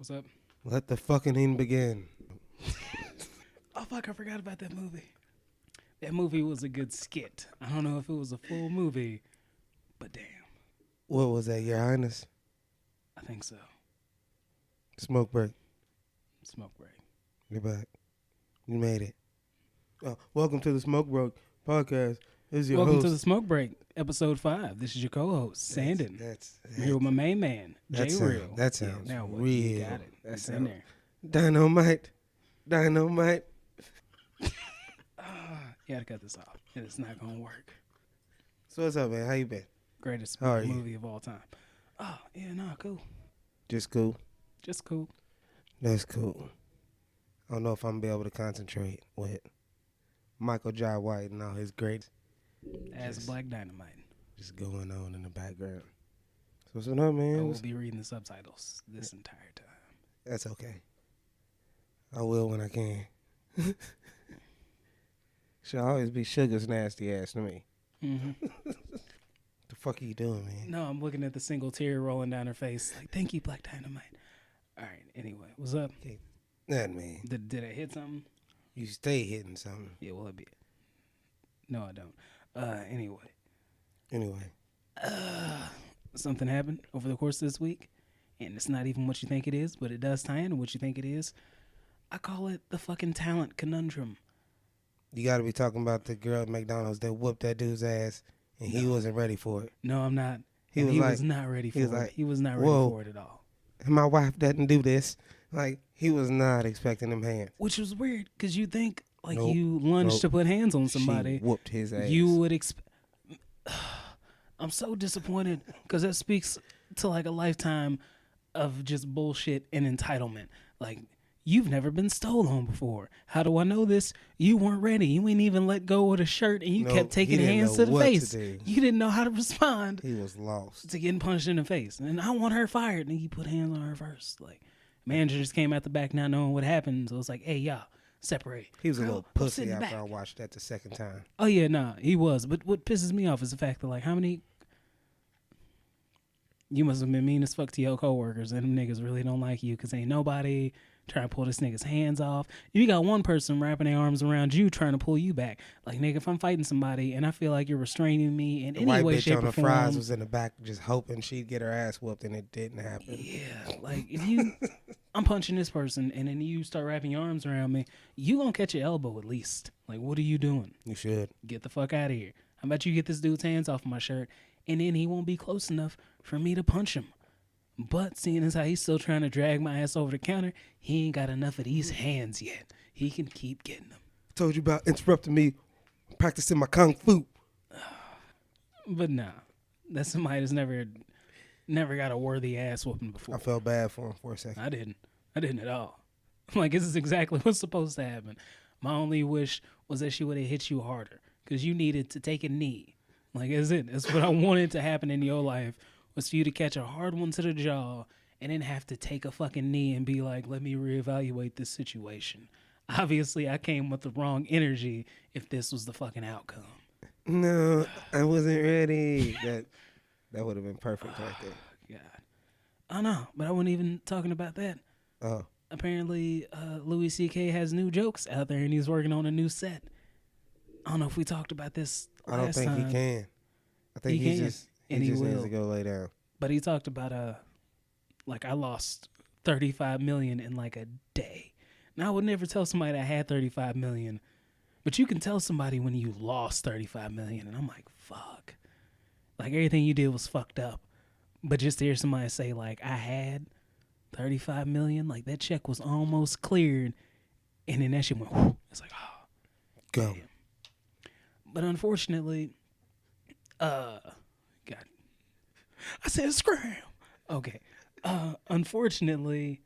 What's up? Let the fucking begin. Oh, fuck, I forgot about that movie. That movie was a good skit. I don't know if it was a full movie, but damn. What was that, Your Highness? I think so. Smoke break. Smoke break. You're back. You made it. Welcome to the Smoke Break podcast. This is your Welcome host. to the Smoke Break, Ep.5. This is your co-host, Sandon. I'm here with my main man, Jerral. That sounds now what? real. You got it. That It's in sounds there. Dynamite. You gotta cut this off. It's not gonna work. So what's up, man? How you been? Greatest How are you? movie of all time. Oh, yeah, no, cool. Just cool. Just cool. That's cool. I don't know if I'm gonna be able to concentrate with Michael Jai White and all his great As Black Dynamite. just going on in the background. So what's up, man? I will be reading the subtitles this entire time. That's okay. I will when I can. Should always be Sugar's nasty ass to me. Mm-hmm. The fuck are you doing, man? No, I'm looking at the single tear rolling down her face. Like, thank you, Black Dynamite. All right, anyway, what's up? That man. Did I hit something? You stay hitting something. Yeah, well, it be. No, I don't. Anyway. Something happened over the course of this week, and it's not even what you think it is, but it does tie into what you think it is. I call it the fucking talent conundrum. You got to be talking about the girl at McDonald's that whooped that dude's ass, and he wasn't ready for it. No, I'm not. He was not ready for it. He was not ready for it at all. My wife doesn't do this. Like, he was not expecting them hands. Which was weird, because you think, like, Nope. you lunged to put hands on She somebody. whooped his ass. You would expect. I'm so disappointed, because that speaks to, like, a lifetime of just bullshit and entitlement. Like, you've never been stole on before. How do I know this? You weren't ready. You ain't even let go of the shirt, and you kept taking hands to the face. You didn't know how to respond. He was lost. To getting punched in the face. And I want her fired. And you put hands on her first. Like, manager just came out the back not knowing what happened. So it's like, hey, y'all, separate. He was a Girl, little go sit pussy in the after I back. watched that the second time. Oh, yeah, nah, he was. But what pisses me off is the fact that, like, how many... You must have been mean as fuck to your coworkers, and them niggas really don't like you because ain't nobody trying to pull this nigga's hands off. You got one person wrapping their arms around you trying to pull you back. Like, nigga, if I'm fighting somebody and I feel like you're restraining me in The any white way, bitch shape, on or the form... fries was in the back just hoping she'd get her ass whooped, and it didn't happen. Yeah, like, if you... I'm punching this person, and then you start wrapping your arms around me, you gonna catch your elbow at least. Like, what are you doing? You should. Get the fuck out of here. How about you get this dude's hands off my shirt, and then he won't be close enough for me to punch him. But seeing as how he's still trying to drag my ass over the counter, he ain't got enough of these hands yet. He can keep getting them. Told you about interrupting me practicing my kung fu. But nah, that's somebody that's never got a worthy ass whooping before. I felt bad for him for a second. I didn't at all. Like, this is exactly what's supposed to happen. My only wish was that she would have hit you harder, because you needed to take a knee. Like, that's it. That's what I wanted to happen in your life, was for you to catch a hard one to the jaw and then have to take a fucking knee and be like, let me reevaluate this situation. Obviously, I came with the wrong energy if this was the fucking outcome. No, I wasn't ready. That would have been perfect right there. God. I know, but I wasn't even talking about that. Oh. Apparently, Louis C.K. has new jokes out there, and he's working on a new set. I don't know if we talked about this last time. I don't think he can. I think He he can, just and he needs will. to go lay down. But he talked about, like, I lost $35 million in, like, a day. Now, I would never tell somebody that I had $35 million, but you can tell somebody when you lost $35 million, and I'm like, fuck. Like, everything you did was fucked up. But just to hear somebody say, like, I had $35 million, like, that check was almost cleared, and then that shit went, whoo. It's like, oh. Go. Damn. But unfortunately, God. I said scram. Okay. Unfortunately,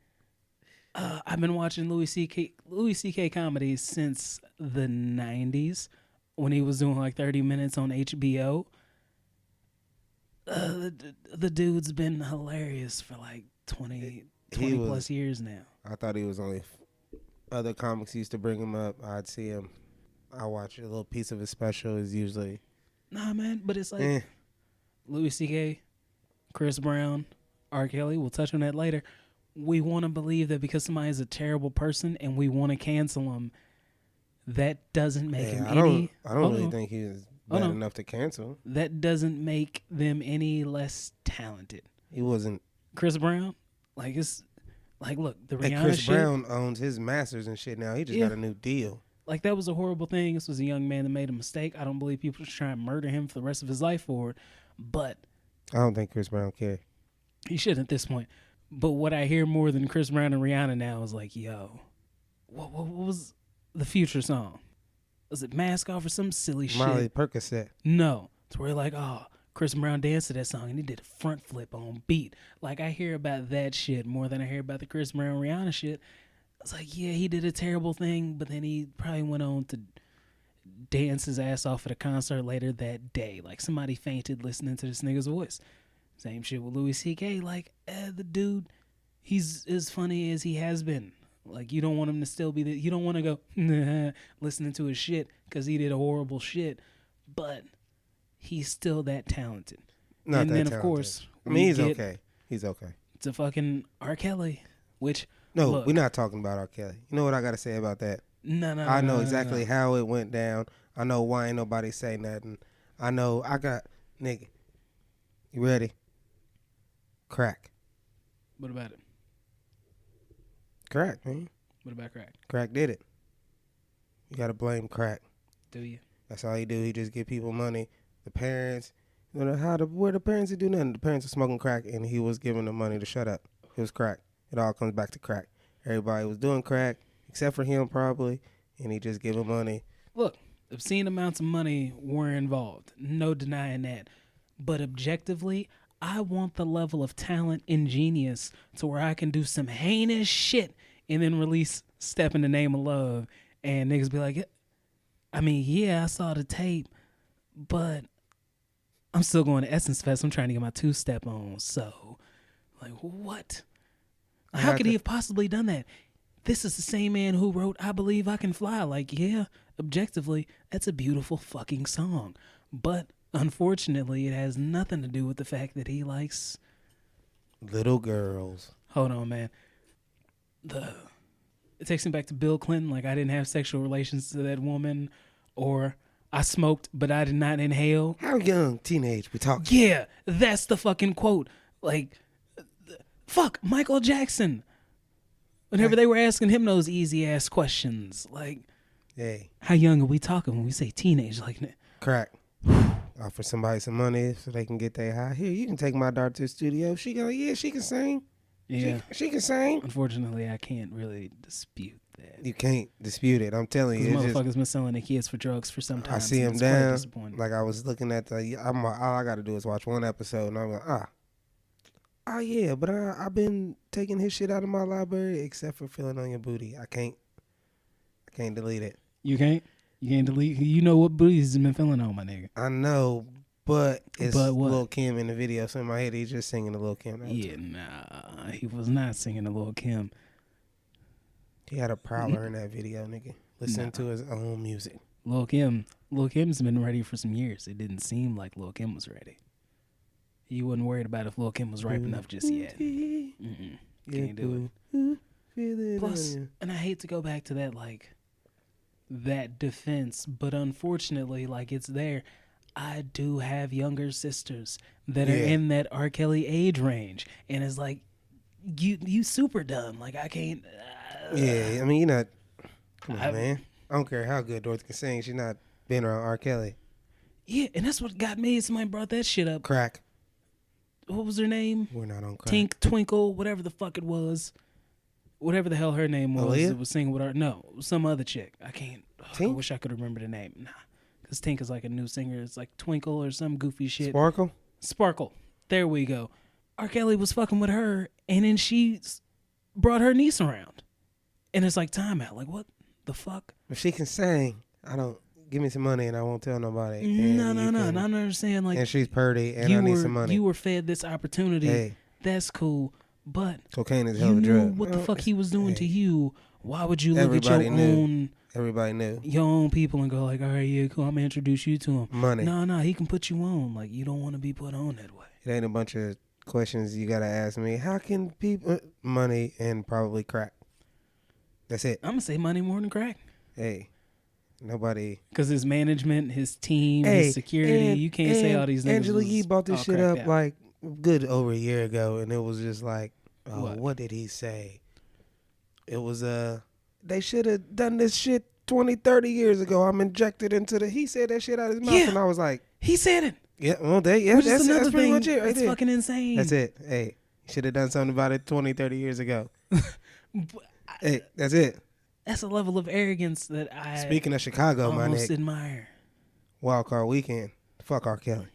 I've been watching Louis C.K. comedies since the 90s when he was doing like 30 minutes on HBO. The dude's been hilarious for like 20 plus years now. I thought he was only other comics used to bring him up. I'd see him. I watch a little piece of his special is usually. Nah, man, but it's like Louis C.K., Chris Brown, R. Kelly, we'll touch on that later. we want to believe that because somebody is a terrible person and we want to cancel him, that doesn't make him any. I don't really think he's bad enough to cancel. That doesn't make them any less talented. He wasn't. Chris Brown, like it's like look the Rihanna Chris shit. Brown owns his masters and shit now. He just got a new deal. Like that was a horrible thing. This was a young man that made a mistake. I don't believe people should try and murder him for the rest of his life for it. But I don't think Chris Brown cared. He shouldn't at this point. But what I hear more than Chris Brown and Rihanna now is like, yo, what was the Future song? Was it Mask Off or some silly shit? Molly Percocet. No. It's where like, oh, Chris Brown danced to that song and he did a front flip on beat. Like I hear about that shit more than I hear about the Chris Brown Rihanna shit. It's like, yeah, he did a terrible thing, but then he probably went on to dance his ass off at a concert later that day. Like somebody fainted listening to this nigga's voice. Same shit with Louis C.K. Like, the dude, he's as funny as he has been. Like, you don't want him to still be you don't want to go listening to his shit because he did a horrible shit, but he's still that talented. Not and that then, talented. of course, I mean, he's okay. He's okay. To fucking R. Kelly, which no, look, we're not talking about R. Kelly. You know what I got to say about that? No. I know exactly how it went down. I know why ain't nobody say nothing. I know I got nigga. You ready? Crack. What about it? Crack, man. What about crack? Crack did it. You gotta blame crack. Do you? That's all he do. He just give people money. The parents, you know where the parents do nothing. The parents are smoking crack, and he was giving them money to shut up. It was crack. It all comes back to crack. Everybody was doing crack except for him probably, and he just give them money. Look, obscene amounts of money were involved. No denying that. But objectively, I want the level of talent and genius to where I can do some heinous shit and then release Step in the Name of Love and niggas be like, I mean, yeah, I saw the tape, but I'm still going to Essence Fest. I'm trying to get my 2-step on. So, like, what? How could he have possibly done that? This is the same man who wrote I Believe I Can Fly. Like, yeah, objectively, that's a beautiful fucking song. But unfortunately, it has nothing to do with the fact that he likes little girls. Hold on, man. It takes me back to Bill Clinton. Like, I didn't have sexual relations to that woman, or I smoked, but I did not inhale. How young, teenage, we talking? Yeah, that's the fucking quote. Like, fuck, Michael Jackson. Whenever they were asking him those easy-ass questions, like, hey, how young are we talking when we say teenage? Like, crack. Offer somebody some money so they can get their high. Here, you can take my daughter to the studio. She go, yeah, she can sing. Yeah. She can sing. Unfortunately, I can't really dispute that. You can't dispute it. I'm telling you. Motherfuckers been selling their kids for drugs for some time. I see him down. Like, I was looking at all I got to do is watch one episode, and I'm like, yeah, but I've been taking his shit out of my library except for Feeling on Your Booty. I can't delete it. You can't? You can't delete? You know what booty he's been feeling on, my nigga. I know, but it's Lil' Kim in the video. So in my head, he's just singing to Lil' Kim. Yeah, nah. He was not singing to Lil' Kim. He had a prowler in that video, nigga. Listening to his own music. Lil' Kim's been ready for some years. It didn't seem like Lil' Kim was ready. You wasn't worried about if Lil' Kim was ripe enough just yet. Can't do it. Plus, and I hate to go back to that, like, that defense, but unfortunately, like, it's there. I do have younger sisters that are in that R. Kelly age range, and it's like, you super dumb. Like, I can't. Yeah, I mean, you're not. Come on, man. I don't care how good Dorothy can sing. She's not been around R. Kelly. Yeah, and that's what got me. Somebody brought that shit up. Crack. What was her name? We're not on crack. Twinkle, whatever the fuck it was. Whatever the hell her name was. Aaliyah? It was singing with her. No, some other chick. I can't. I wish I could remember the name. Nah. Because Tink is like a new singer. It's like Twinkle or some goofy shit. Sparkle. There we go. R. Kelly was fucking with her, and then she brought her niece around. And it's like, time out. Like, what the fuck? If she can sing, give me some money and I won't tell nobody. No. I don't understand. Like, and she's pretty and I need some money. You were fed this opportunity. Hey. That's cool. But cocaine is a hell of a drug. You knew what the fuck he was doing to you. Why would you look at your own... Everybody knew. Your own people and go like, all right, yeah, cool, I'm going to introduce you to him. Money. No, he can put you on. Like, you don't want to be put on that way. It ain't a bunch of questions you gotta ask me. How can people money and probably crack? That's it. I'm gonna say money more than crack. Hey, nobody. Because his management, his team, his security, you can't say all these niggas. Angela Yee bought this shit up out. like good over a year ago, and it was just like, oh, What? what did he say? It was they should have done this shit 20, 30 years ago. I'm injected into the. He said that shit out of his mouth, and I was like, he said it. Yeah, well, that's pretty much it. Right It's fucking insane. That's it. Hey, should have done something about it 20, 30 years ago. Hey, that's it. That's a level of arrogance that I. Speaking of Chicago, my nigga, admire. Wild Card Weekend. Fuck R. Kelly.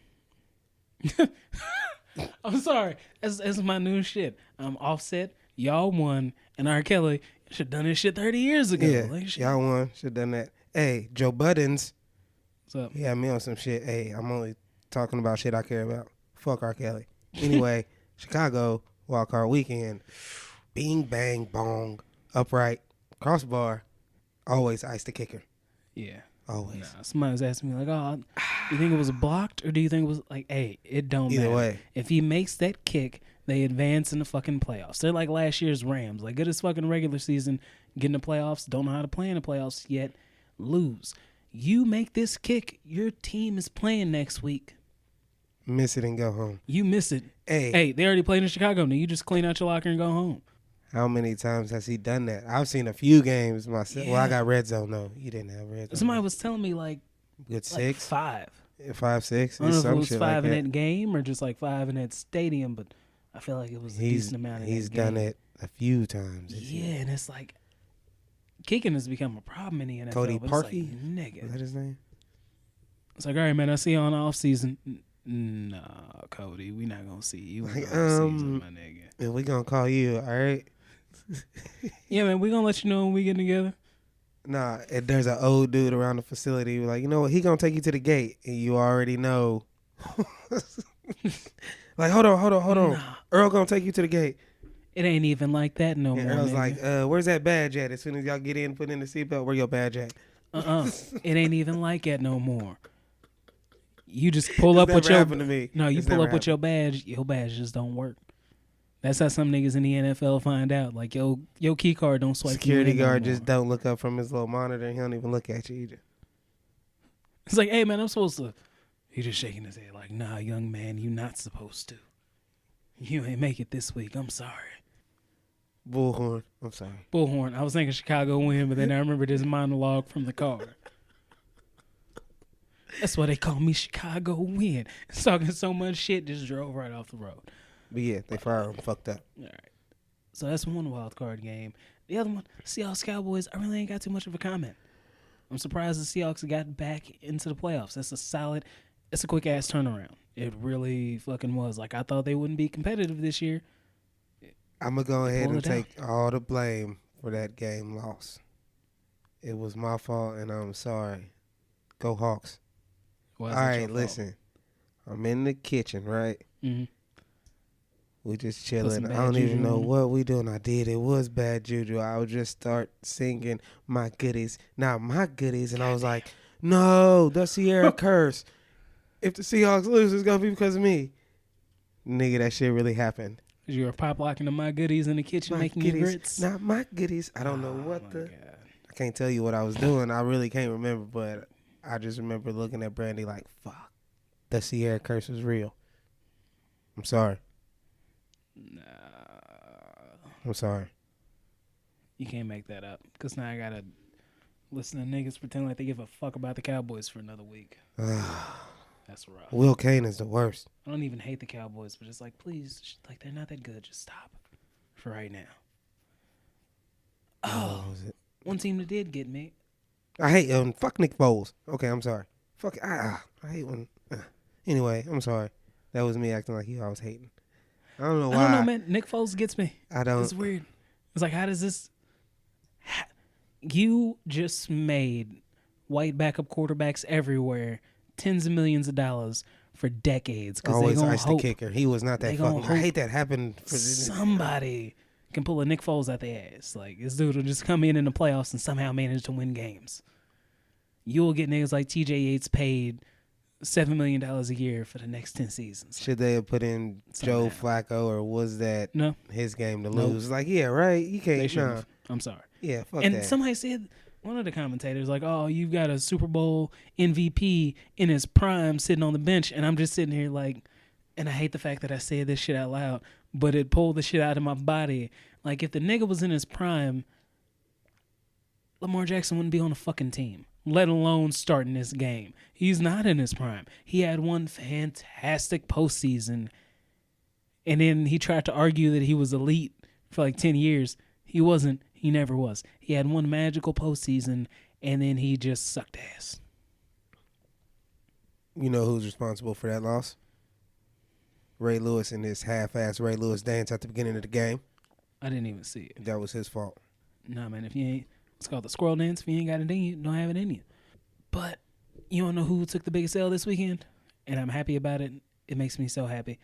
I'm sorry. That's my new shit. I'm Offset. Y'all won, and R. Kelly should have done this shit 30 years ago. Yeah, like, y'all won. Should have done that. Hey, Joe Buttons. What's up? He had me on some shit. Hey, I'm only talking about shit I care about. Fuck R. Kelly. Anyway, Chicago, Wild Card Weekend. Bing, bang, bong. Upright. Crossbar. Always ice the kicker. Yeah. Always. Nah, somebody was asking me like, oh, do you think it was blocked or do you think it was like, hey, it don't Either matter. way. If he makes that kick, they advance in the fucking playoffs. They're like last year's Rams. Like good as fucking regular season, get in the playoffs, don't know how to play in the playoffs yet, lose. You make this kick, your team is playing next week. Miss it and go home. You miss it. Hey, they already played in Chicago. Now you just clean out your locker and go home. how many times has he done that? I've seen a few games myself. Yeah. Well, I got red zone. No, you didn't have red zone. Somebody was telling me like Good 6, 5. 5, 6. I don't know if it Some was shit 5 like in that game or just like 5 in that stadium, but I feel like it was a decent amount in He's that game. done it a few times. Yeah, and it's like kicking has become a problem in the NFL. Cody but Parkey? It's like, Is nigga. that his name? It's like, all right, man, I see you on the off season. Nah, Cody, we not gonna see you in the Like, off season, my nigga. And we gonna call you, all right? Yeah, man, we gonna let you know when we get together. Nah, there's an old dude around the facility. Like, you know what? He gonna take you to the gate, and you already know. Like, hold on. Nah, Earl gonna take you to the gate. it ain't even like that no And more. Earl's nigga. like, where's that badge at? As soon as y'all get in, put in the seatbelt, where your badge at? It ain't even like that no more. You just pull up It's with never your happened to me. no, you It's pull never up with your badge. Your badge just don't work. That's how some niggas in the NFL find out. Like your key card don't swipe. Security you in guard no just more. don't look up from his little monitor. He don't even look at you either. It's like, hey man, I'm supposed to. He just shaking his head like, nah, young man, you not supposed to. You ain't make it this week. I'm sorry. Bullhorn. I'm sorry. Bullhorn. I was thinking Chicago win, but then I remember this monologue from the car. That's why they call me Chicago win. It's talking so much shit, just drove right off the road. But yeah, they fired him. Fucked up. All right. So that's one wild card game. The other one, Seahawks Cowboys, I really ain't got too much of a comment. I'm surprised the Seahawks got back into the playoffs. That's it's a quick ass turnaround. It really fucking was. Like I thought they wouldn't be competitive this year. I'm going to go ahead Pull and it take all the blame for that game loss. It was my fault, and I'm sorry. Go Hawks. Why All is it your right, fault? listen. I'm in the kitchen, right? Mm-hmm. We just some chilling. I bad don't even juju know on it. what we doing. I did. It was bad juju. I would just start singing my goodies. Not my goodies. And I was like, no, the Sierra curse. If the Seahawks lose, it's going to be because of me. Nigga, that shit really happened. You were pop locking the my goodies in the kitchen My making your goodies. grits. Not my goodies. I don't know what my the... God. I can't tell you what I was doing. I really can't remember, but I just remember looking at Brandy like, fuck. The Sierra curse was real. I'm sorry. Nah, I'm sorry. you can't make that up. Because now I got to listen to niggas pretend like they give a fuck about the Cowboys for another week. That's rough. Will Kane is the worst. I don't even hate the Cowboys, but it's like, please, like they're not that good. Just stop for right now. Oh, What was it? one team that did get me. I hate fuck Nick Foles. Okay, I'm sorry. Fuck I hate when. Anyway, I'm sorry. That was me acting like I was hating. I don't know why. I don't know, man. Nick Foles gets me. I don't. It's weird. It's like, how does this? You just made white backup quarterbacks everywhere tens of millions of dollars for decades. Always they ice the kicker. He was not that they gonna fucking. I hate that happened for somebody can pull a Nick Foles out their ass. Like this dude will just come in the playoffs and somehow manage to win games. You'll get niggas like TJ Yates paid $7 million a year for the next 10 seasons. Should they have put in Joe Flacco, or was that his game to lose? Like, yeah, right. You can't. Nah. I'm sorry. Yeah, fuck and that. Somebody said, one of the commentators, like, oh, you've got a Super Bowl MVP in his prime sitting on the bench, and I'm just sitting here like, and I hate the fact that I said this shit out loud, but it pulled the shit out of my body. Like, if the nigga was in his prime, Lamar Jackson wouldn't be on the fucking team, let alone starting this game. He's not in his prime. He had one fantastic postseason, and then he tried to argue that he was elite for like 10 years. He wasn't. He never was. He had one magical postseason, and then he just sucked ass. You know who's responsible for that loss? Ray Lewis and his half-ass Ray Lewis dance at the beginning of the game. I didn't even see it. That was his fault. Nah, man, if you ain't, it's called the squirrel dance. If you ain't got it in you, don't have it in you. But you don't know who took the biggest L this weekend? And I'm happy about it. It makes me so happy.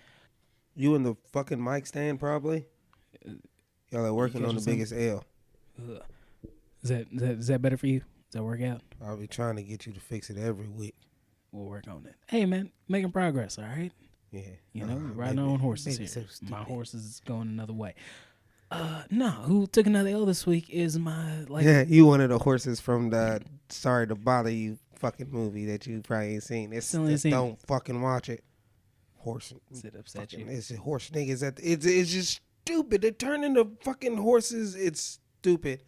You and the fucking mic stand, probably? Y'all are working on the biggest L. Is that better for you? Does that work out? I'll be trying to get you to fix it every week. We'll work on it. Hey, man, making progress, all right? Yeah. You know, we're riding our own horses here. So my horse is going another way. No, who took another L this week is my, like... Yeah, you one of the horses from the Sorry to Bother You fucking movie that you probably ain't seen. Don't fucking watch it. Horse. It upset you. It's horse niggas. It's just stupid. They're turning the fucking horses. It's stupid.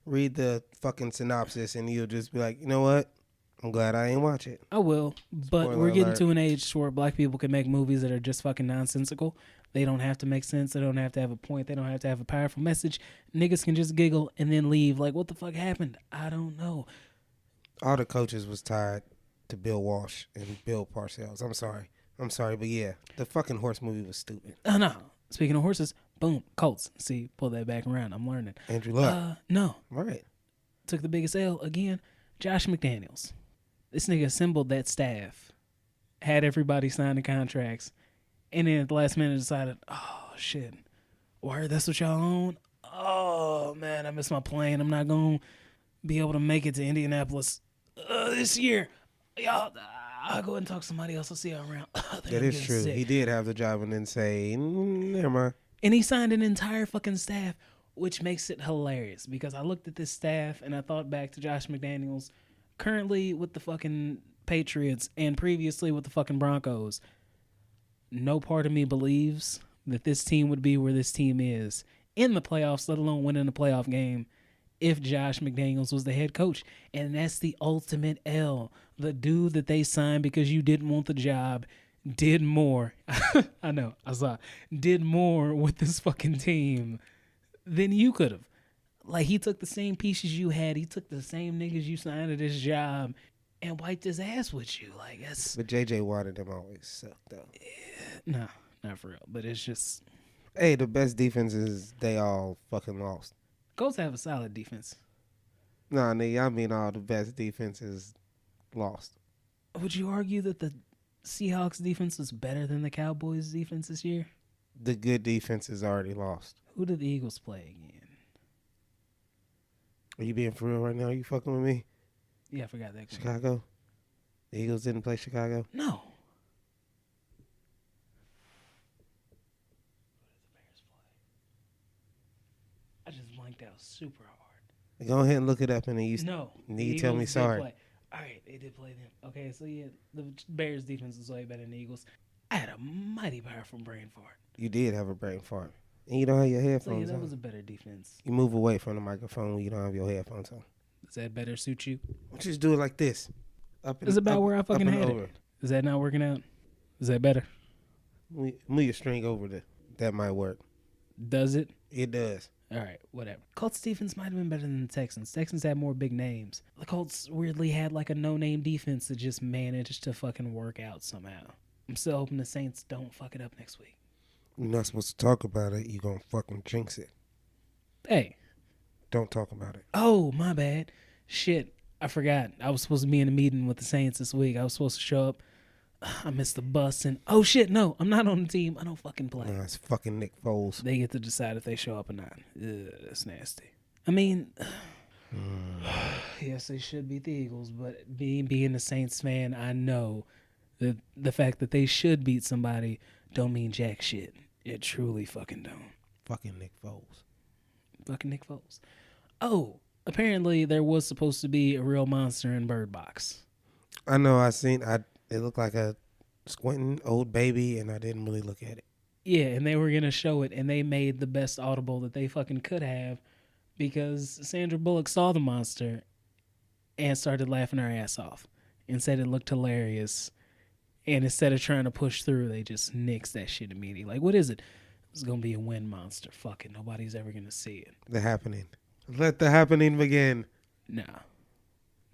Read the fucking synopsis and you'll just be like, you know what? I'm glad I ain't watch it. I will, but Spoiler we're getting alert. to an age where black people can make movies that are just fucking nonsensical. They don't have to make sense. They don't have to have a point. They don't have to have a powerful message. Niggas can just giggle and then leave. Like, what the fuck happened? I don't know. All the coaches was tied to Bill Walsh and Bill Parcells. I'm sorry, but yeah, the fucking horse movie was stupid. Oh, no. Speaking of horses, boom, Colts. See, pull that back around. I'm learning. Andrew Luck. No. Right. Took the biggest L again. Josh McDaniels. This nigga assembled that staff, had everybody sign the contracts, and then at the last minute decided, oh, shit, word, that's what y'all own? Oh, man, I missed my plane. I'm not going to be able to make it to Indianapolis this year. Y'all, I'll go ahead and talk to somebody else. I'll see y'all around. That is true. Sick. He did have the job and then say, never mind. And he signed an entire fucking staff, which makes it hilarious because I looked at this staff and I thought back to Josh McDaniels currently with the fucking Patriots and previously with the fucking Broncos. No part of me believes that this team would be where this team is in the playoffs, let alone winning a playoff game, if Josh McDaniels was the head coach. And that's the ultimate L. The dude that they signed because you didn't want the job did more. I know, I saw it. Did more with this fucking team than you could have. Like, he took the same pieces you had. He took the same niggas you signed to this job and wiped his ass with you. Like, that's... But J.J. Watt and them always suck, though. No, not for real. But it's just... Hey, the best defenses, they all fucking lost. Colts have a solid defense. Nah, nigga, I mean all the best defenses lost. Would you argue that the Seahawks defense was better than the Cowboys defense this year? The good defenses already lost. Who did the Eagles play again? Are you being for real right now? Are you fucking with me? Yeah, I forgot that. Chicago? The Eagles didn't play Chicago? No. I just blanked out super hard. Go ahead and look it up and then you tell me sorry. All right, they did play them. Okay, so yeah, the Bears defense was way better than the Eagles. I had a mighty powerful brain fart. You did have a brain fart. And you don't have your headphones so yeah, that on. was a better defense. You move away from the microphone when you don't have your headphones on. Does that better suit you? Just do it like this. It's about where I fucking had it. Is that not working out? Is that better? Move your string over there. That might work. Does it? It does. All right, whatever. Colts defense might have been better than the Texans. Texans had more big names. The Colts weirdly had like a no-name defense that just managed to fucking work out somehow. I'm still hoping the Saints don't fuck it up next week. You're not supposed to talk about it. You're going to fucking jinx it. Hey. Don't talk about it. Oh, my bad. Shit, I forgot. I was supposed to be in a meeting with the Saints this week. I was supposed to show up. I missed the bus and, oh shit, no, I'm not on the team. I don't fucking play. Nah, it's fucking Nick Foles. They get to decide if they show up or not. Ugh, that's nasty. I mean, Yes, they should beat the Eagles, but being a Saints fan, I know that the fact that they should beat somebody don't mean jack shit. It truly fucking don't. Fucking Nick Foles. Fucking Nick Foles. Oh, apparently there was supposed to be a real monster in Bird Box. I know. It looked like a squinting old baby, and I didn't really look at it. Yeah, and they were gonna show it, and they made the best audible that they fucking could have, because Sandra Bullock saw the monster and started laughing her ass off and said it looked hilarious. And instead of trying to push through, they just nixed that shit immediately. Like, what is it? It's gonna be a wind monster. Fuck it. Nobody's ever gonna see it. The Happening. Let the happening begin. Nah.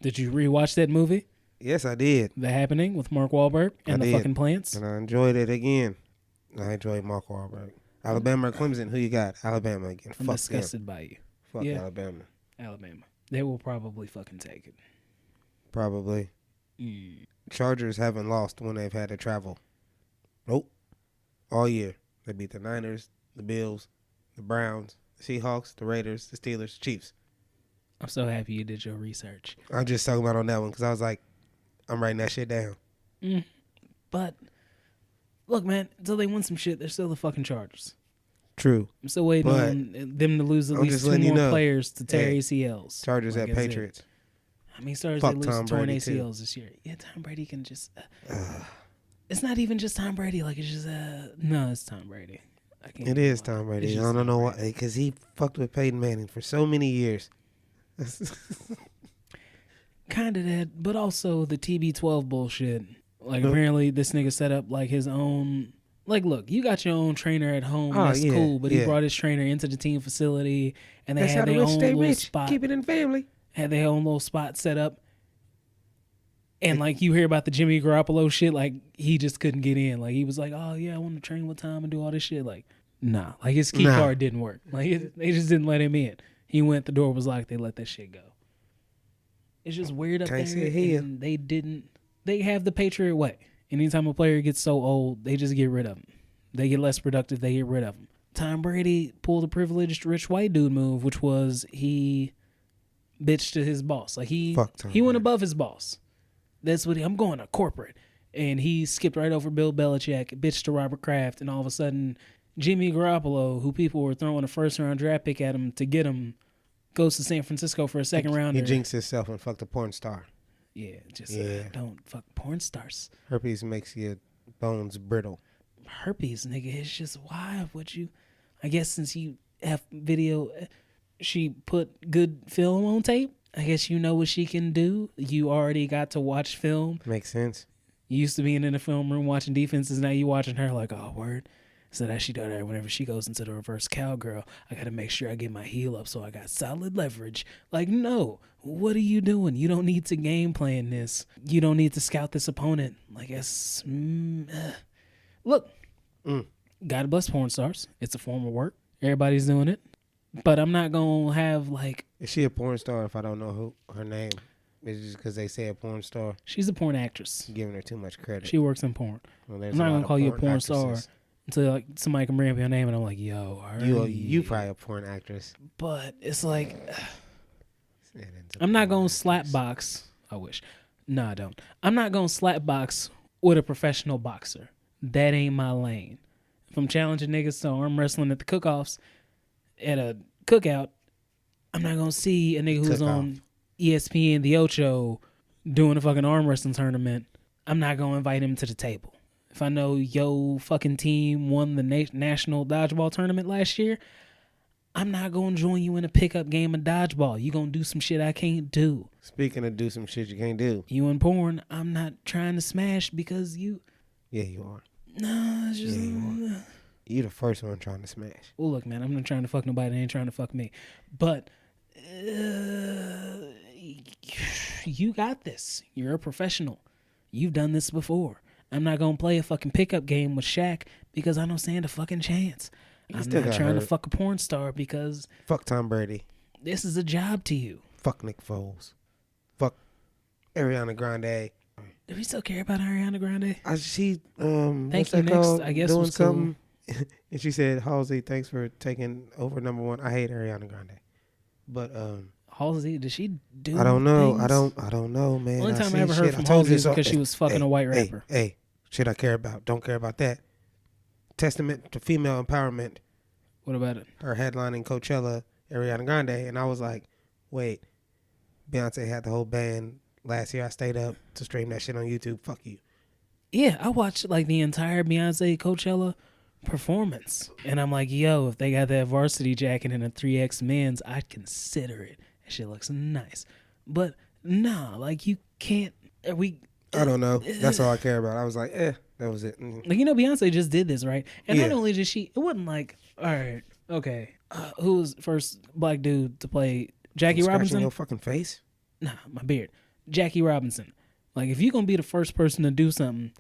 Did you rewatch that movie? Yes, I did. The Happening with Mark Wahlberg and the fucking plants? And I enjoyed it again. I enjoyed Mark Wahlberg. Alabama or Clemson? Who you got? Alabama again. I'm Fuck disgusted by you. Fuck Alabama. Alabama. They will probably fucking take it. Probably. Chargers haven't lost when they've had to travel. Nope. All year. They beat the Niners, the Bills, the Browns, the Seahawks, the Raiders, the Steelers, the Chiefs. I'm so happy you did your research. I'm just talking about on that one because I was like, I'm writing that shit down. But, look, man, until they win some shit, they're still the fucking Chargers. True. I'm still waiting on them to lose at least two more players to tear ACLs. Chargers at Patriots. How many stars they lose torn ACLs this year? Yeah, Tom Brady can just... it's not even just Tom Brady. Like, it's just... no, it's Tom Brady. It is Tom Brady. I don't know why. Because he fucked with Peyton Manning for so many years. Kind of that, but also the TB12 bullshit. Like, apparently this nigga set up, like, his own... Like, look, you got your own trainer at home. That's cool. But he brought his trainer into the team facility, and they had their own little spot. Keep it in family. Had their own little spot set up. And, like, you hear about the Jimmy Garoppolo shit, like, he just couldn't get in. Like, he was like, oh, yeah, I want to train with Tom and do all this shit. Like, nah. Like, his key card didn't work. Like, they just didn't let him in. He went, the door was locked, they let that shit go. It's just weird up there. And they didn't. They have the Patriot way. Anytime a player gets so old, they just get rid of him. They get less productive, they get rid of him. Tom Brady pulled a privileged rich white dude move, which was he bitched to his boss. Like he went above his boss. That's what I'm going to corporate. And he skipped right over Bill Belichick, bitched to Robert Kraft, and all of a sudden Jimmy Garoppolo, who people were throwing a first-round draft pick at him to get him, goes to San Francisco for a second rounder. He jinxed himself and fucked a porn star. Yeah, don't fuck porn stars. Herpes makes your bones brittle. Herpes, nigga, it's just why would you? I guess since you have video, she put good film on tape. I guess you know what she can do. You already got to watch film. Makes sense. You used to being in the film room watching defenses. Now you watching her like, oh, word. So that she does that whenever she goes into the reverse cowgirl, I got to make sure I get my heel up so I got solid leverage. Like, no, what are you doing? You don't need to game plan this. You don't need to scout this opponent. Like, look, God bless porn stars. It's a form of work. Everybody's doing it. But I'm not going to have like... Is she a porn star if I don't know her name? It's just because they say a porn star? She's a porn actress. Giving her too much credit. She works in porn. Well, I'm not going to call you a porn star until like somebody can bring up your name and I'm like, yo, you probably a porn actress. But it's like, I'm not going to slap box. I wish. No, I don't. I'm not going to slap box with a professional boxer. That ain't my lane. If I'm challenging niggas to arm wrestling at the cook-offs, at a cookout, I'm not going to see a nigga who's on ESPN, The Ocho, doing a fucking arm wrestling tournament. I'm not going to invite him to the table. If I know yo fucking team won the national dodgeball tournament last year, I'm not going to join you in a pickup game of dodgeball. You going to do some shit I can't do. Speaking of do some shit you can't do. You in porn, I'm not trying to smash because you... Yeah, you are. No, it's just... Yeah, you the first one trying to smash. Well, look, man, I'm not trying to fuck nobody that ain't trying to fuck me. But you got this. You're a professional. You've done this before. I'm not going to play a fucking pickup game with Shaq because I don't stand a fucking chance. I'm not trying to fuck a porn star because... Fuck Tom Brady. This is a job to you. Fuck Nick Foles. Fuck Ariana Grande. Do we still care about Ariana Grande? She, Thank you, next, I guess, doing was cool. something. And she said, Halsey, thanks for taking over number one. I hate Ariana Grande. But, Halsey, did she do? I don't know. things? I don't know, man. Only time I ever heard from Halsey is because she was fucking a white rapper. Hey, shit I care about. Don't care about that. Testament to female empowerment. What about it? Her headlining Coachella, Ariana Grande, and I was like, wait, Beyonce had the whole band last year. I stayed up to stream that shit on YouTube. Fuck you. Yeah, I watched like the entire Beyonce Coachella performance, and I'm like, yo, if they got that varsity jacket and a 3X men's, I'd consider it. That shit looks nice. But nah, like you can't. I don't know. That's all I care about. I was like, that was it. Like, Beyonce just did this, right? And Yeah. not only did she, it wasn't like, all right, okay, who was the first black dude to play Jackie Robinson? Your fucking face? Nah, my beard. Jackie Robinson. Like, if you're gonna be the first person to do something,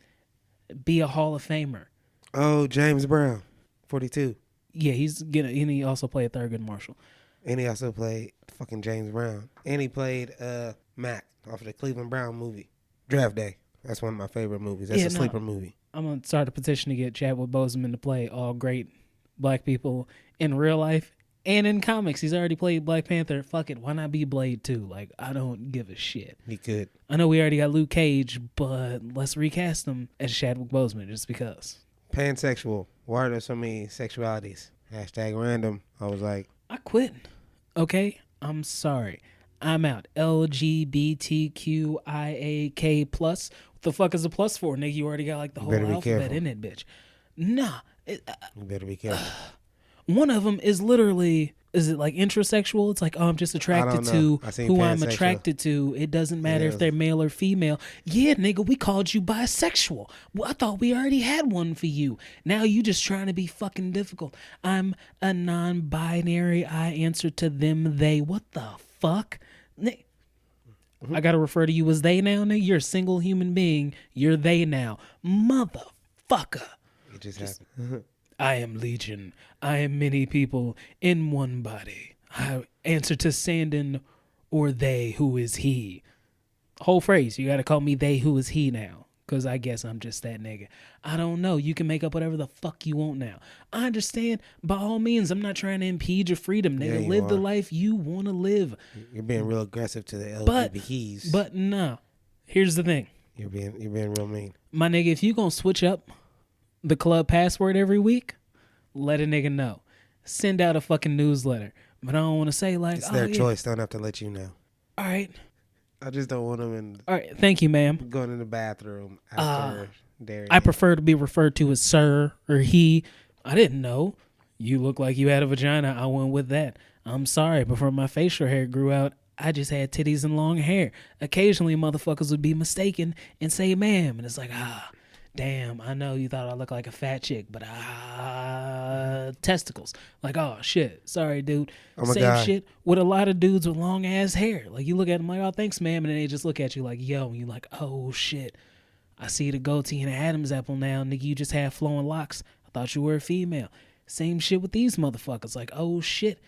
be a Hall of Famer. Oh, James Brown, 42. Yeah, and he also played Thurgood Marshall. And he also played fucking James Brown. And he played Mac off of the Cleveland Brown movie. Draft Day. That's one of my favorite movies. That's a sleeper movie. I'm going to start a petition to get Chadwick Boseman to play all great black people in real life and in comics. He's already played Black Panther. Fuck it. Why not be Blade too? Like, I don't give a shit. He could. I know we already got Luke Cage, but let's recast him as Chadwick Boseman just because. Pansexual. Why are there so many sexualities? Hashtag random. I was like, I quit. Okay? I'm sorry. I'm out. LGBTQIAK+. What the fuck is a plus for, nigga? You already got like the whole alphabet in it, bitch. Nah. you better be careful. One of them is literally, is it like intrasexual? It's like, oh, I'm just attracted to who I'm attracted to. It doesn't matter if they're male or female. Yeah, nigga, we called you bisexual. Well, I thought we already had one for you. Now you just trying to be fucking difficult. I'm a non-binary. I answer to them, they. What the fuck? I gotta refer to you as they now, nigga? You're a single human being. You're they now. Motherfucker. It just happened. I am Legion. I am many people in one body. I answer to Sandon or they, who is he. Whole phrase. You got to call me they, who is he now. Because I guess I'm just that nigga. I don't know. You can make up whatever the fuck you want now. I understand. By all means, I'm not trying to impede your freedom, nigga. Yeah, live the life you want to live. You're being real aggressive to the LGBTs. But nah. Here's the thing. You're being real mean. My nigga, if you going to switch up the club password every week, let a nigga know. Send out a fucking newsletter. But I don't want to say like, it's their choice. Don't have to let you know. All right. I just don't want them in. All right. Thank you, ma'am. Going in the bathroom after dairy. I prefer to be referred to as sir or he. I didn't know. You look like you had a vagina. I went with that. I'm sorry. Before my facial hair grew out, I just had titties and long hair. Occasionally, motherfuckers would be mistaken and say ma'am. And it's like, damn, I know you thought I looked like a fat chick, but testicles. Like, oh, shit. Sorry, dude. Oh my Same God. shit with a lot of dudes with long ass hair. Like, you look at them like, oh, thanks, ma'am. And then they just look at you like, yo. And you're like, oh, shit. I see the goatee and the Adam's apple now. Nigga, you just have flowing locks. I thought you were a female. Same shit with these motherfuckers. Like, oh, shit.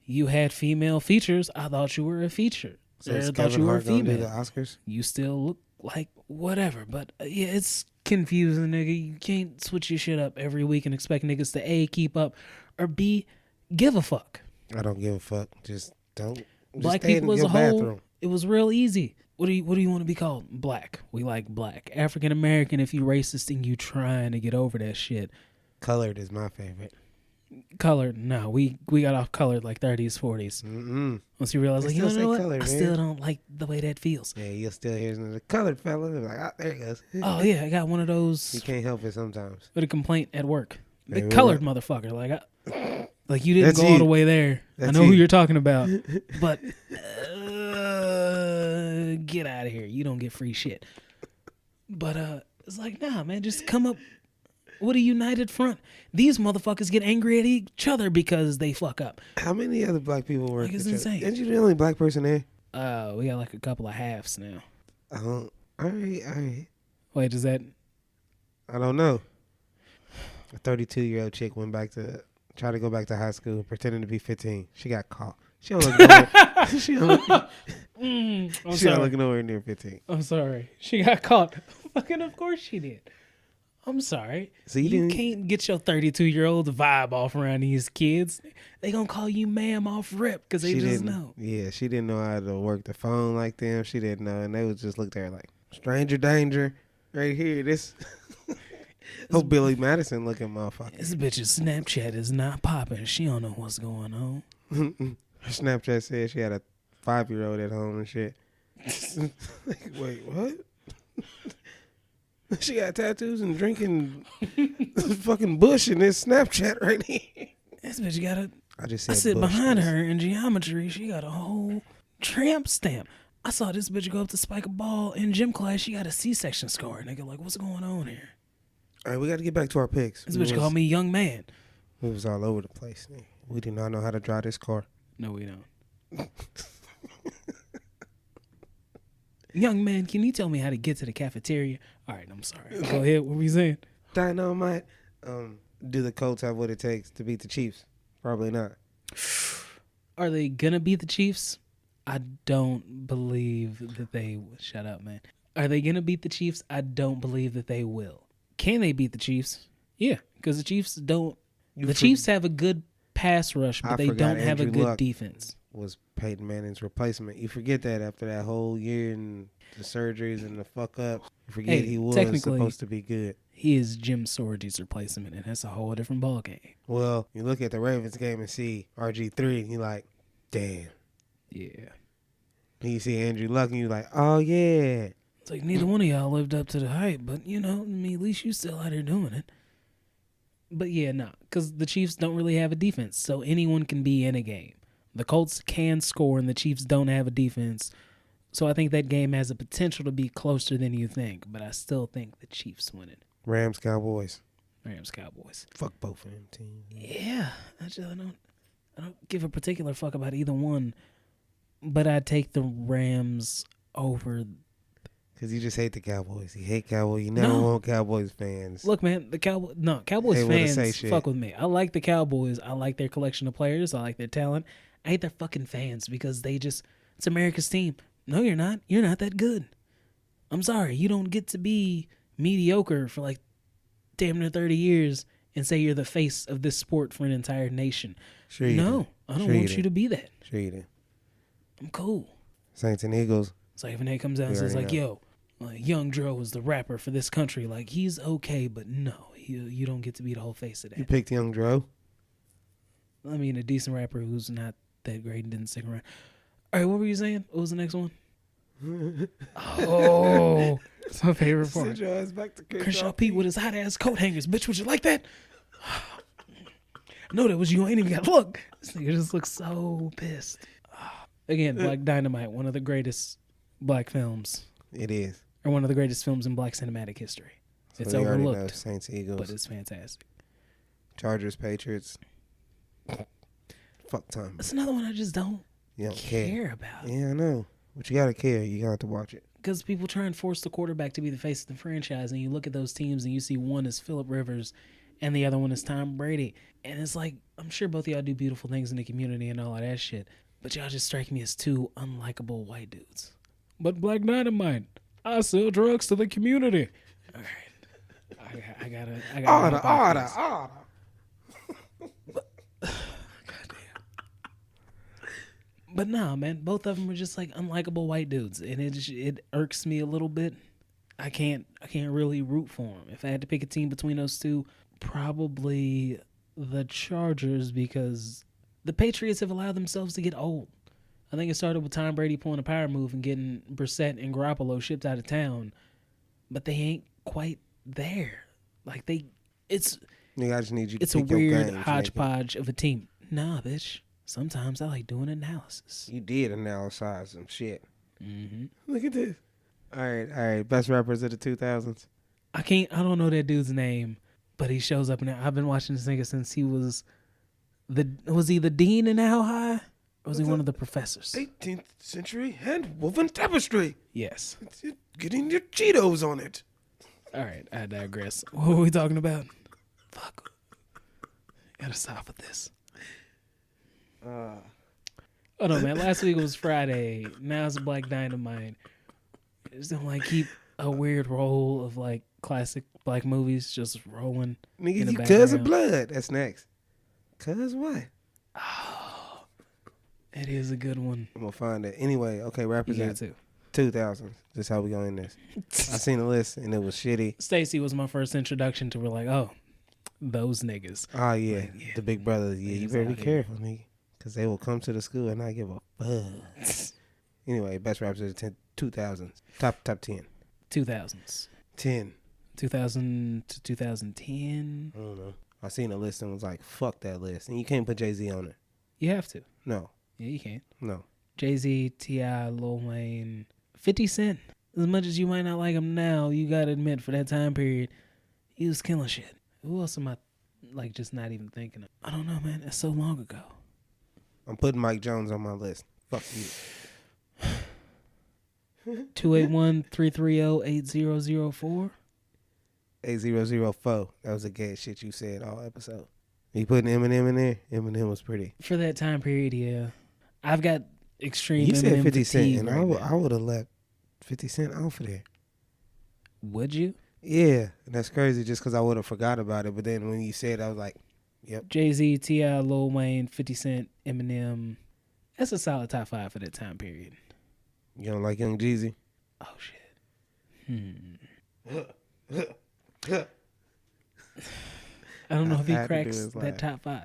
You had female features. I thought you were a feature. So I thought you were a female. Do the Oscars? You still look like whatever. But yeah, it's confusing, nigga. You can't switch your shit up every week and expect niggas to A, keep up, or B, give a fuck. I don't give a fuck. Just don't. Just Black stay people in as a your whole, bathroom. it was real easy. What do you want to be called? Black. We like black. African American if you racist and you trying to get over that shit. Colored is my favorite. Colored, no. We got off colored like 30s, 40s. Mm-mm. Once you realize, like, you know what? Colored, I still don't like the way that feels. Yeah, you'll still hear the colored fella. Like, there he goes. Oh, yeah, I got one of those. You can't help it sometimes. With a complaint at work. The Maybe colored motherfucker. Like you didn't That's go you. all the way there. That's I know you. who you're talking about. But get out of here. You don't get free shit. But it's like, nah, man, just come up with a united front. These motherfuckers get angry at each other because they fuck up. How many other black people work? Like, it's insane. Aren't you the only black person there? We got like a couple of halves now. All right. Wait, does that? I don't know. A 32-year-old chick went back to try to go back to high school, pretending to be 15. She got caught. She don't look nowhere. she don't look nowhere near 15. I'm sorry. She got caught. Fucking of course she did. I'm sorry. So you can't get your 32-year-old vibe off around these kids. They gonna call you ma'am off rip because they just know. Yeah, she didn't know how to work the phone like them. She didn't know, and they would just look there like stranger danger right here. This oh Billy Madison looking motherfucker. This bitch's Snapchat is not popping. She don't know what's going on. Her Snapchat said she had a 5-year-old at home and shit. Like, wait, what? She got tattoos and drinking fucking Bush in this Snapchat right here. This bitch got a... I sit behind her in geometry. She got a whole tramp stamp. I saw this bitch go up to spike a ball in gym class. She got a C-section scar. Nigga, like, what's going on here? All right, we got to get back to our picks. This bitch called me young man. We was all over the place. We do not know how to drive this car. No, we don't. Young man, can you tell me how to get to the cafeteria? All right, I'm sorry. Go ahead. What were you saying? Dynamite. Do the Colts have what it takes to beat the Chiefs? Probably not. Are they going to beat the Chiefs? I don't believe that they... Shut up, man. Are they going to beat the Chiefs? I don't believe that they will. Can they beat the Chiefs? Yeah, because the Chiefs don't... Chiefs have a good pass rush, but they don't have a good defense. Was Peyton Manning's replacement. You forget that after that whole year and the surgeries and the fuck up. You forget he was supposed to be good. He is Jim Sorge's replacement, and that's a whole different ballgame. Well, you look at the Ravens game and see RG3, and you're like, damn. Yeah. And you see Andrew Luck, and you're like, oh, yeah. It's like neither one of y'all lived up to the hype, but, you know, I mean, at least you still out here doing it. But, yeah, no, because the Chiefs don't really have a defense, so anyone can be in a game. The Colts can score, and the Chiefs don't have a defense. So I think that game has a potential to be closer than you think, but I still think the Chiefs win it. Rams, Cowboys. Fuck both of them teams. Yeah, I don't give a particular fuck about either one, but I take the Rams over. Because you just hate the Cowboys. You hate Cowboys. You never want Cowboys fans. Look, man, Cowboys fans fuck with me. I like the Cowboys. I like their collection of players. I like their talent. I hate their fucking fans because it's America's team. No, you're not. You're not that good. I'm sorry. You don't get to be mediocre for like damn near 30 years and say you're the face of this sport for an entire nation. Sure you do. I don't want you to be that. Sure you do. I'm cool. Saints and Eagles. It's like if Nate comes out and says like, yo, Young Dro is the rapper for this country. Like, he's okay, but no, you don't get to be the whole face of that. You picked Young Dro? I mean, a decent rapper who's not that great and didn't stick around. All right, what were you saying? What was the next one? Oh, it's my favorite part. Send your ass back to Crenshaw Pete with his hot ass coat hangers. Bitch, would you like that? No, that was you. I ain't even got to look. This nigga just looks so pissed. Again, Black Dynamite, one of the greatest black films. It is. Or one of the greatest films in black cinematic history. So it's overlooked. Know, Saints, Eagles. But it's fantastic. Chargers, Patriots. Fuck time. That's another one I just don't care about. Yeah, I know. But you got to care. You got to watch it. Because people try and force the quarterback to be the face of the franchise, and you look at those teams and you see one is Phillip Rivers and the other one is Tom Brady. And it's like, I'm sure both of y'all do beautiful things in the community and all of that shit, but y'all just strike me as two unlikable white dudes. But Black Dynamite, I sell drugs to the community. All right. I gotta. Order. But nah, man, both of them are just like unlikable white dudes, and it irks me a little bit. I can't really root for them. If I had to pick a team between those two, probably the Chargers, because the Patriots have allowed themselves to get old. I think it started with Tom Brady pulling a power move and getting Brissett and Garoppolo shipped out of town, but they ain't quite there. Like it's I just need you to it's a weird hodgepodge of a team. Nah, bitch. Sometimes I like doing analysis. You did analyze some shit. Mm-hmm. Look at this. All right. Best rappers of the 2000s. I don't know that dude's name, but he shows up in there. I've been watching this nigga since he was he the dean in How High? Or was he one of the professors? 18th century hand-woven tapestry. Yes. It's getting your Cheetos on it. All right, I digress. What were we talking about? Fuck. Gotta stop with this. Oh no, man! Last week was Friday. Now it's Black Dynamite. I just don't like keep a weird roll of like classic black movies just rolling. Nigga, in the you Cuz of background. Blood. That's next. Cuz what? Oh, it is a good one. I'm gonna find it. Anyway, okay, rappers You in got to. 2000s. This how we go in this. I seen the list and it was shitty. Stacy was my first introduction to. We're like, oh, those niggas. Oh yeah, Like, yeah. the big brothers. Yeah, you Niggas better be out here. careful, nigga, because they will come to the school and not give a fuck. Anyway, best rappers of the 2000s. Top 10. 2000s. 10. 2000 to 2010. I don't know. I seen a list and was like, fuck that list, and you can't put Jay-Z on it. You have to. No, Yeah, you can. no. Jay-Z, T.I., Lil Wayne, 50 Cent. As much as you might not like him now, you gotta admit, for that time period, he was killing shit. Who else am I, like, just not even thinking of? I don't know, man. That's so long ago. I'm putting Mike Jones on my list. Fuck you. 281-330-8004. 8004. That was the gay shit you said all episode. You putting Eminem in there? Eminem was pretty. For that time period, yeah. I've got extreme You said Eminem 50 Cent, fatigue and right now. I would have left 50 Cent off of there. Would you? Yeah, and that's crazy just because I would have forgot about it. But then when you said it, I was like, yep. Jay-Z, T.I., Lil Wayne, 50 Cent, Eminem. That's a solid top 5 for that time period. You don't like Young Jeezy? Oh, shit. I don't know if he I had to do cracks his that laugh. top 5.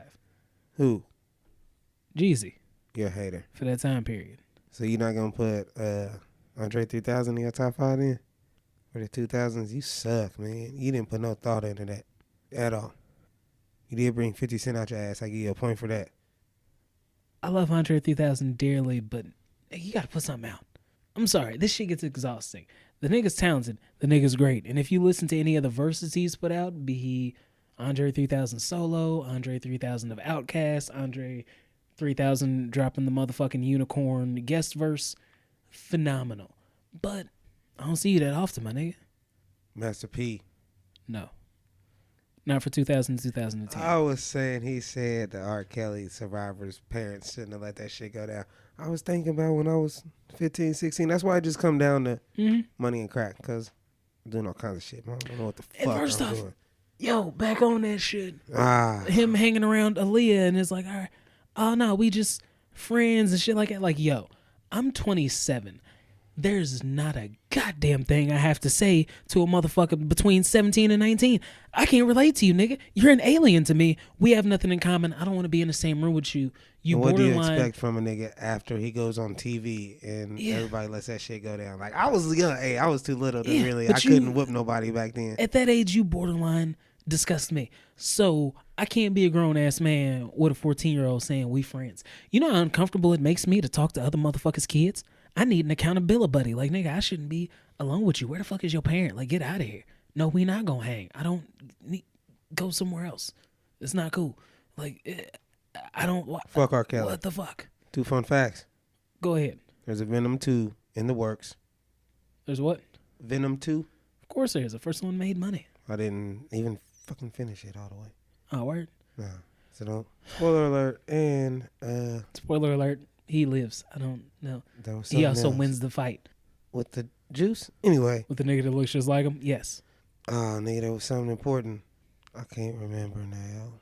Who? Jeezy, You're a hater. for that time period. So you're not going to put Andre 3000 in your top 5 then? For the 2000s? You suck, man. You didn't put no thought into that at all. You did bring 50 Cent out your ass. I give you a point for that. I love Andre 3000 dearly, but you got to put something out. I'm sorry. This shit gets exhausting. The nigga's talented. The nigga's great. And if you listen to any of the verses he's put out, be he Andre 3000 solo, Andre 3000 of Outkast, Andre 3000 dropping the motherfucking unicorn guest verse, phenomenal. But I don't see you that often, my nigga. Master P. No. Not for 2000 2010. I was saying he said the R. Kelly survivors' parents shouldn't have let that shit go down. I was thinking about when I was 15, 16. That's why I just come down to money and crack, because I'm doing all kinds of shit. I don't know what the And fuck first I'm off, doing. Yo, back on that shit. Ah, Him hanging around Aaliyah and it's like, all right, oh no, we just friends and shit like that. Like, yo, I'm 27. There's not a goddamn thing I have to say to a motherfucker between 17 and 19. I can't relate to you, nigga. You're an alien to me. We have nothing in common. I don't want to be in the same room with you. You and what do you borderline. expect from a nigga after he goes on TV and everybody lets that shit go down? Like, I was young. Hey, I was too little to really. I but couldn't whoop nobody back then. At that age, you borderline disgust me. So I can't be a grown ass man with a 14-year-old saying we friends. You know how uncomfortable it makes me to talk to other motherfuckers' kids? I need an accountability buddy. Like, nigga, I shouldn't be alone with you. Where the fuck is your parent? Like, get out of here. No, we not gonna hang. I don't need, go somewhere else. It's not cool. Like, I don't. Fuck R. Kelly. What the fuck? 2 fun facts. Go ahead. There's a Venom 2 in the works. There's what? Venom 2. Of course there is. The first one made money. I didn't even fucking finish it all the way. Oh, word. Nah. So don't. Spoiler alert. And Spoiler alert. He lives. I don't know. there was He something also else wins the fight. with the juice. Anyway. With the nigga that looks just like him? Yes. Oh, nigga, there was something important. I can't remember now.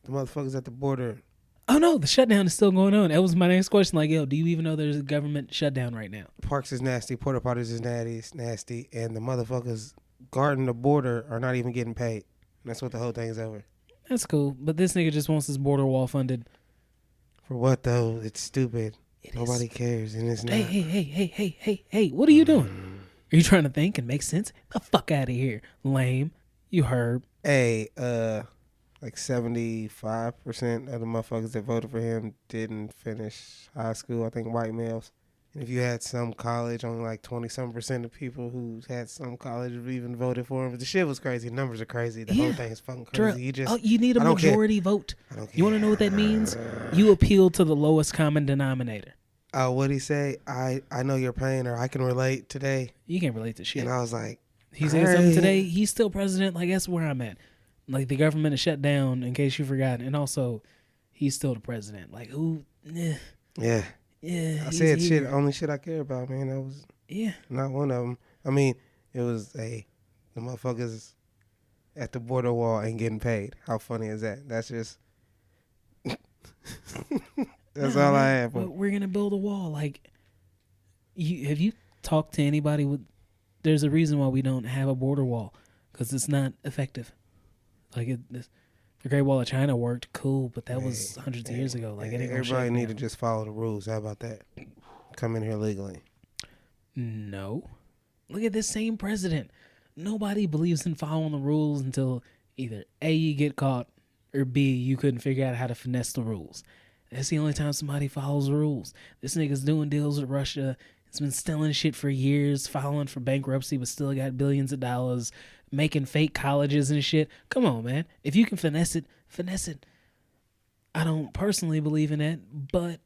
The motherfuckers at the border. Oh, no. The shutdown is still going on. That was my next question. Like, yo, do you even know there's a government shutdown right now? Parks is nasty. Porta potties is nasty. And the motherfuckers guarding the border are not even getting paid. And that's what the whole thing's over. That's cool. But this nigga just wants his border wall funded. For what, though? It's stupid. It Nobody is. cares. And it's not. Hey. What are you doing? Are you trying to think and make sense? The fuck out of here. Lame. You herb. Hey, like 75% of the motherfuckers that voted for him didn't finish high school. I think white males. And if you had some college, only like 20-some% of people who had some college even voted for him. But the shit was crazy. The numbers are crazy. The whole thing is fucking crazy. You need a majority vote. I don't care. You want to know what that means? You appeal to the lowest common denominator. What'd he say? I know your pain, or I can relate today. You can't relate to shit. And I was like, He said something today. He's still president. Like, that's where I'm at. Like, the government is shut down, in case you forgot. And also, he's still the president. Like, who? yeah. Yeah. I said shit, only shit I care about, man. That was Yeah. Not one of them. I mean, it was the motherfuckers at the border wall ain't getting paid. How funny is that? That's just that's Nah, all I man, have. but we're gonna build a wall. Like, have you talked to anybody with? There's a reason why we don't have a border wall, because it's not effective. Like the Great Wall of China worked, cool, but that was hundreds of years ago. Like, it ain't gonna everybody shake need now. to just follow the rules. How about that? Come in here legally. No. Look at this same president. Nobody believes in following the rules until either A, you get caught, or B, you couldn't figure out how to finesse the rules. That's the only time somebody follows the rules. This nigga's doing deals with Russia. He's been stealing shit for years, filing for bankruptcy, but still got billions of dollars, making fake colleges and shit. Come on, man. If you can finesse it, finesse it. I don't personally believe in that, but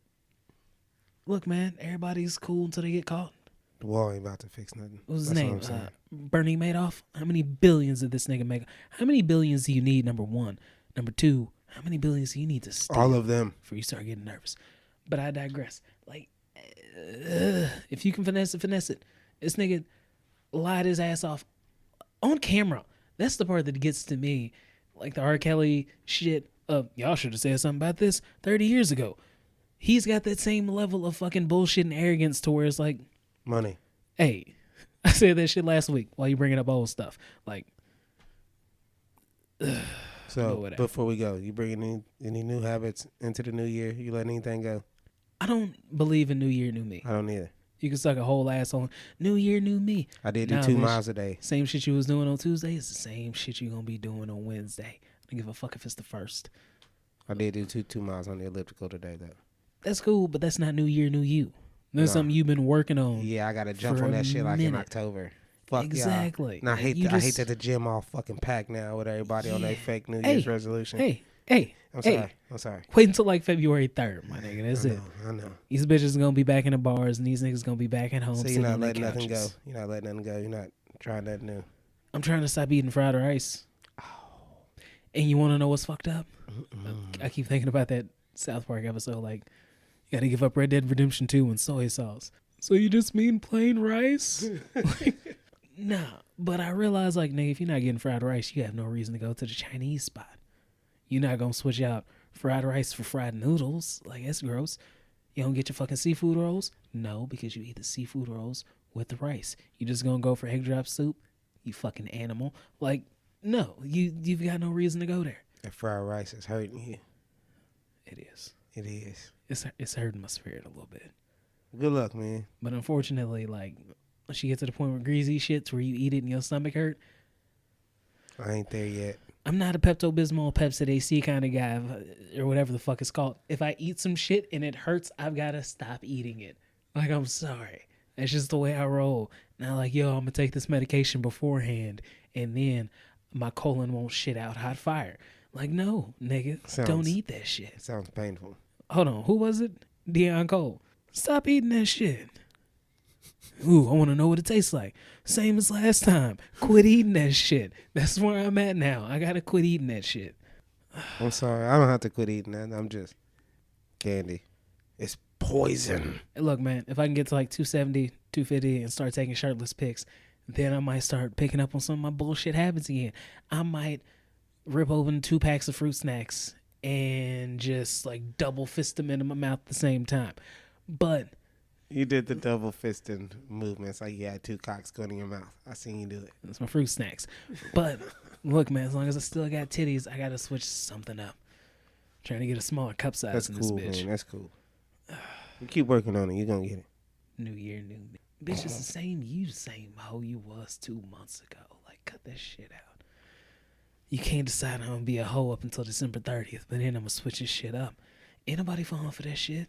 look, man, everybody's cool until they get caught. The wall ain't about to fix nothing. What was his That's name? what I'm saying. Bernie Madoff? How many billions did this nigga make? How many billions do you need, number one? Number two, how many billions do you need to steal? All of them. Before you start getting nervous. But I digress. Like, if you can finesse it, finesse it. This nigga lied his ass off on camera. That's the part that gets to me. Like the R. Kelly shit of, y'all should have said something about this 30 years ago. He's got that same level of fucking bullshit and arrogance to where it's like, Money. hey, I said that shit last week while you bringing up old stuff. Like, so before we go, you bringing any new habits into the new year? You letting anything go? I don't believe in New Year, New Me. I don't either. You can suck a whole ass on New Year, New Me. I did do 2 miles a day. Same shit you was doing on Tuesday is the same shit you gonna be doing on Wednesday. I don't give a fuck if it's the first. I did do 2 miles on the elliptical today, though. That's cool, but that's not New Year, New You. That's something you've been working on. Yeah, I gotta jump on that shit like in October. Fuck exactly. Yeah. Now I hate that the gym all fucking packed now with everybody on their fake New Year's resolution. I'm sorry. Wait until like February 3rd, my nigga. That's it. I know. These bitches gonna be back in the bars, and these niggas gonna be back at home. So you're not letting nothing go. You're not letting nothing go. You're not trying nothing new. I'm trying to stop eating fried rice. Oh. And you want to know what's fucked up? I keep thinking about that South Park episode. Like, you gotta give up Red Dead Redemption 2 and soy sauce. So you just mean plain rice? Like, nah. But I realize, like, nigga, if you're not getting fried rice, you have no reason to go to the Chinese spot. You're not gonna switch out fried rice for fried noodles. Like, that's gross. You don't get your fucking seafood rolls? No, because you eat the seafood rolls with the rice. You just gonna go for egg drop soup? You fucking animal. Like, no, you've got no reason to go there. That fried rice is hurting you. It is. It is. It's hurting my spirit a little bit. Good luck, man. But unfortunately, like, once you get to the point where greasy shits where you eat it and your stomach hurt, I ain't there yet. I'm not a Pepto-Bismol, Pepsid AC kind of guy, or whatever the fuck it's called. If I eat some shit and it hurts, I've got to stop eating it. Like, I'm sorry. That's just the way I roll. Now, like, yo, I'm going to take this medication beforehand, and then my colon won't shit out hot fire. Like, no, nigga, don't eat that shit. It sounds painful. Hold on, who was it? Deion Cole. Stop eating that shit. Ooh, I want to know what it tastes like. Same as last time. Quit eating that shit. That's where I'm at now. I got to quit eating that shit. I'm sorry. I don't have to quit eating that. I'm just candy. It's poison. Look, man, if I can get to like 270, 250 and start taking shirtless pics, then I might start picking up on some of my bullshit habits again. I might rip open 2 packs of fruit snacks and just like double fist them into my mouth at the same time. But you did the double fisting movements like you had 2 cocks going in your mouth. I seen you do it. That's my fruit snacks. But look, man, as long as I still got titties, I got to switch something up. Trying to get a smaller cup size. That's in cool, this bitch. Man. That's cool. You keep working on it. You're going to get it. New year, new me. Bitch, it's the same you, the same hoe you was 2 months ago. Like, cut that shit out. You can't decide I'm going to be a hoe up until December 30th, but then I'm going to switch this shit up. Ain't nobody falling for that shit.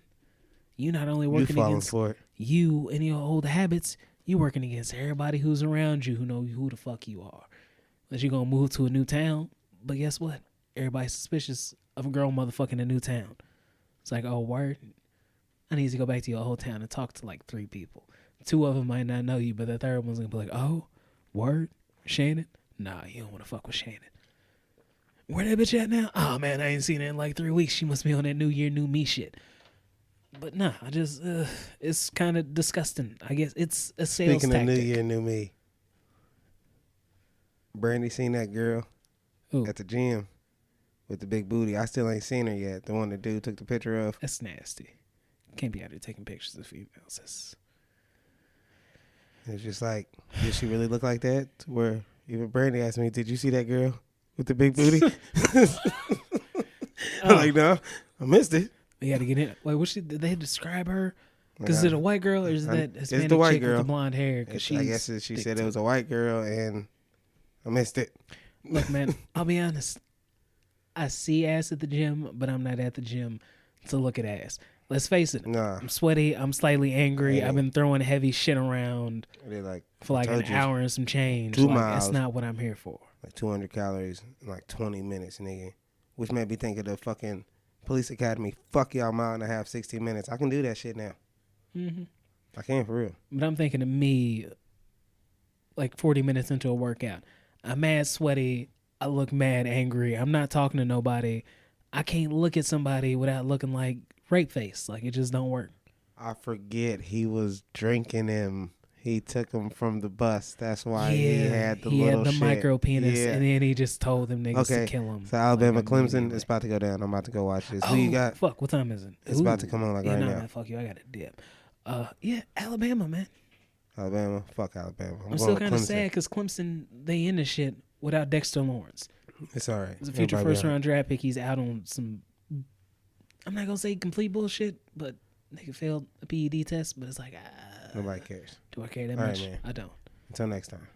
You not only working against you and your old habits, you working against everybody who's around you who know who the fuck you are. That you're going to move to a new town, but guess what? Everybody's suspicious of a girl motherfucking a new town. It's like, oh, word? I need to go back to your whole town and talk to like 3 people. 2 of them might not know you, but the third one's going to be like, oh, word? Shannon? Nah, you don't want to fuck with Shannon. Where that bitch at now? Oh, man, I ain't seen her in like 3 weeks. She must be on that New Year, New Me shit. But nah, I just it's kind of disgusting. I guess it's a sales Speaking tactic. of New Year, New Me. Brandy seen that girl Ooh. at the gym with the big booty. I still ain't seen her yet. The one the dude took the picture of. That's nasty. Can't be out there taking pictures of females. It's just like, did she really look like that? Where even Brandy asked me, did you see that girl with the big booty? I'm like, no, I missed it. They got to get in. Wait, did they describe her? Because is it a white girl or is that Hispanic the white chick girl with the blonde hair? I guess she said it was a white girl, and I missed it. Look, man, I'll be honest. I see ass at the gym, but I'm not at the gym to look at ass. Let's face it. Nah. I'm sweaty. I'm slightly angry. I've been throwing heavy shit around for like an hour and some change. 2 like, miles. That's not what I'm here for. Like 200 calories in like 20 minutes, nigga. Which made me think of the fucking police academy. Fuck y'all, mile and a half, 60 minutes. I can do that shit now. Mm-hmm. I can for real. But I'm thinking of me like 40 minutes into a workout. I'm mad sweaty. I look mad angry. I'm not talking to nobody. I can't look at somebody without looking like rape face. Like, it just don't work. I forget he was drinking him. He took him from the bus. That's why he had the little shit. Micro penis, and then he just told them niggas to kill him. So Alabama, Clemson, it's about to go down. I'm about to go watch this. Who you got? Fuck, what time is it? It's about to come on right now. Man, fuck you, I got a dip. Yeah, Alabama, man. Alabama, fuck Alabama. I'm still kind of sad because Clemson, they in the shit without Dexter Lawrence. It's all right. It's a future first-round draft pick. He's out on some, I'm not going to say complete bullshit, but nigga failed a PED test, but it's like, nobody cares. Do I care that all much? Right, man. I don't. Until next time.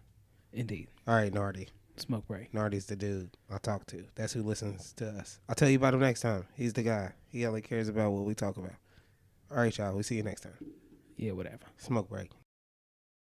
Indeed. All right, Nardi. Smoke break. Nardi's the dude I talk to. That's who listens to us. I'll tell you about him next time. He's the guy. He only cares about what we talk about. All right, y'all. We'll see you next time. Yeah, whatever. Smoke break.